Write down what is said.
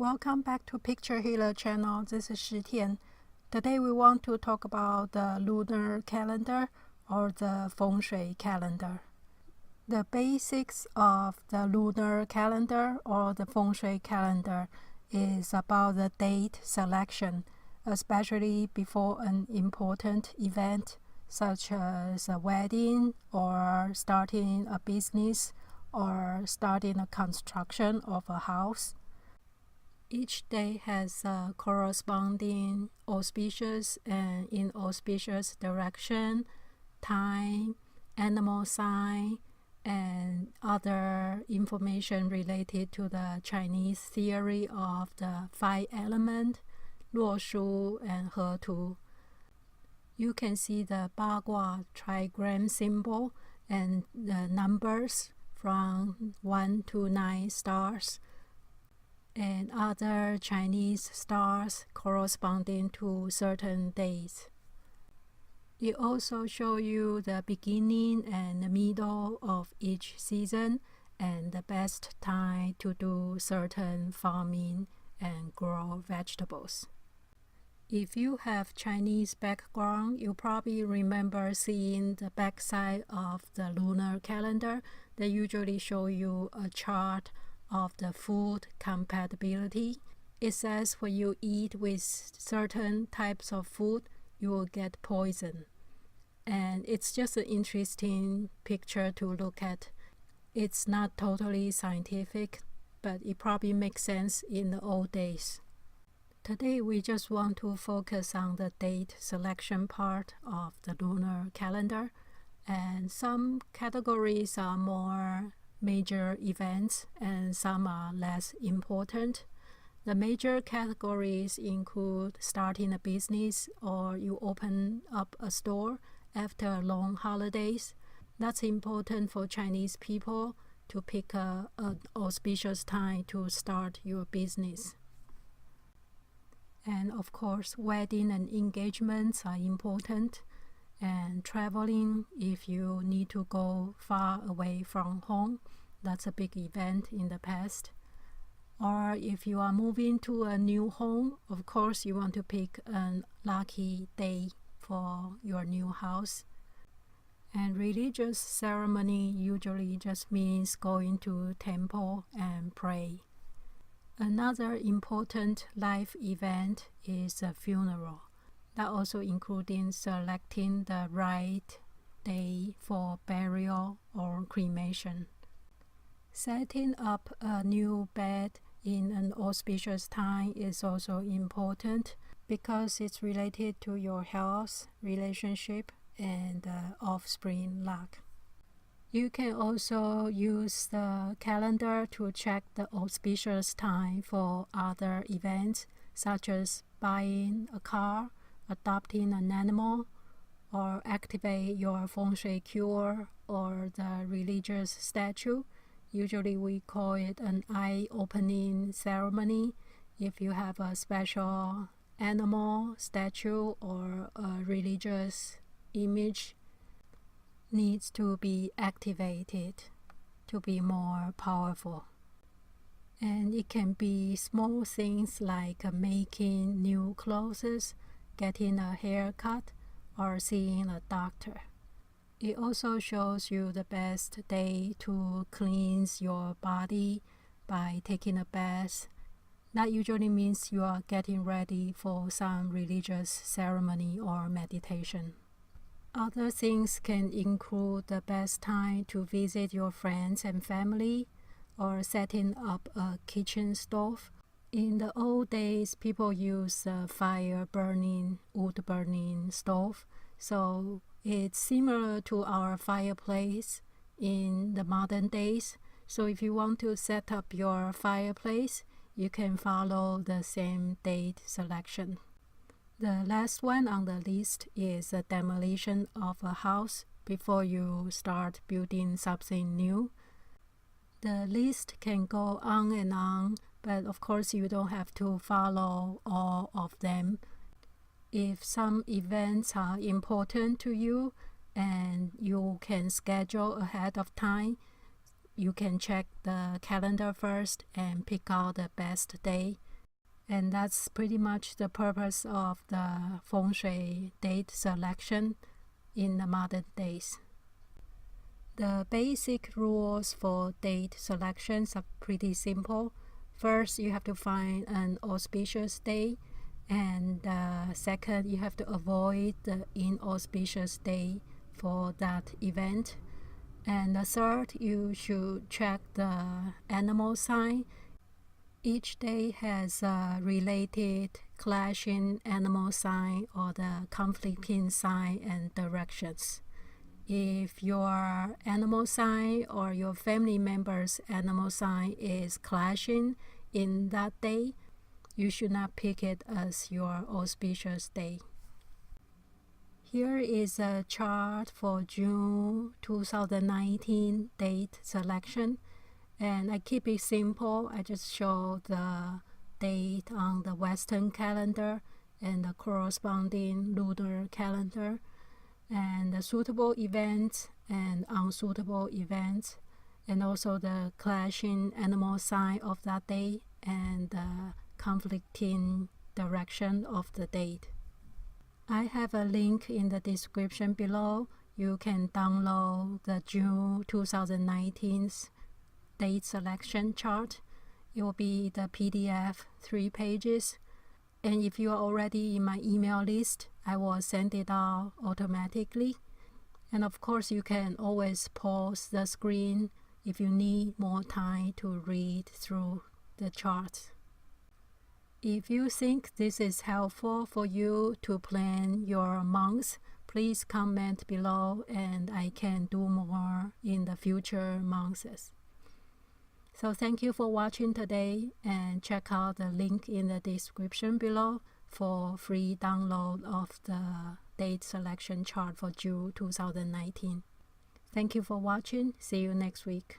Welcome back to Picture Healer channel. This is Shi Tian. Today we want to talk about the lunar calendar or the Feng Shui calendar. The basics of the lunar calendar or the Feng Shui calendar is about the date selection, especially before an important event such as a wedding or starting a business or starting a construction of a house. Each day has a corresponding auspicious and inauspicious direction, time, animal sign, and other information related to the Chinese theory of the 5 elements, 洛书 and 河图. You can see the Bagua trigram symbol and the numbers from 1 to 9 stars and other Chinese stars corresponding to certain days. It also shows you the beginning and the middle of each season and the best time to do certain farming and grow vegetables. If you have Chinese background, you probably remember seeing the backside of the lunar calendar. They usually show you a chart of the food compatibility. It says when you eat with certain types of food, you will get poison. And it's just an interesting picture to look at. It's not totally scientific, but it probably makes sense in the old days. Today we just want to focus on the date selection part of the lunar calendar, and some categories are more major events and some are less important. The major categories include starting a business or you open up a store after long holidays. That's important for Chinese people to pick an auspicious time to start your business. And of course, wedding and engagements are important. And traveling, if you need to go far away from home, that's a big event in the past. Or if you are moving to a new home, of course you want to pick a lucky day for your new house. And religious ceremony usually just means going to temple and pray. Another important life event is a funeral. That also including selecting the right day for burial or cremation. Setting up a new bed in an auspicious time is also important because it's related to your health, relationship, and offspring luck. You can also use the calendar to check the auspicious time for other events such as buying a car, adopting an animal, or activate your Feng Shui cure or the religious statue. Usually we call it an eye-opening ceremony. If you have a special animal, statue, or a religious image needs to be activated to be more powerful. And it can be small things like making new clothes, getting a haircut, or seeing a doctor. It also shows you the best day to cleanse your body by taking a bath. That usually means you are getting ready for some religious ceremony or meditation. Other things can include the best time to visit your friends and family or setting up a kitchen stove. In the old days, people use a wood burning stove. So it's similar to our fireplace in the modern days. So if you want to set up your fireplace, you can follow the same date selection. The last one on the list is the demolition of a house before you start building something new. The list can go on and on, but of course you don't have to follow all of them. If some events are important to you and you can schedule ahead of time, you can check the calendar first and pick out the best day. And that's pretty much the purpose of the Feng Shui date selection in the modern days. The basic rules for date selections are pretty simple. First, you have to find an auspicious day, and second, you have to avoid the inauspicious day for that event. And the third, you should check the animal sign. Each day has a related clashing animal sign or the conflicting sign and directions. If your animal sign or your family member's animal sign is clashing in that day, you should not pick it as your auspicious day. Here is a chart for June 2019 date selection, and I keep it simple. I just show the date on the Western calendar and the corresponding lunar calendar, and the suitable events and unsuitable events, and also the clashing animal sign of that day and the conflicting direction of the date. I have a link in the description below. You can download the June 2019's date selection chart. It will be the PDF 3 pages. And if you are already in my email list, I will send it out automatically. And of course, you can always pause the screen if you need more time to read through the chart. If you think this is helpful for you to plan your months, please comment below and I can do more in the future months. So thank you for watching today, and check out the link in the description below for free download of the date selection chart for June 2019. Thank you for watching. See you next week.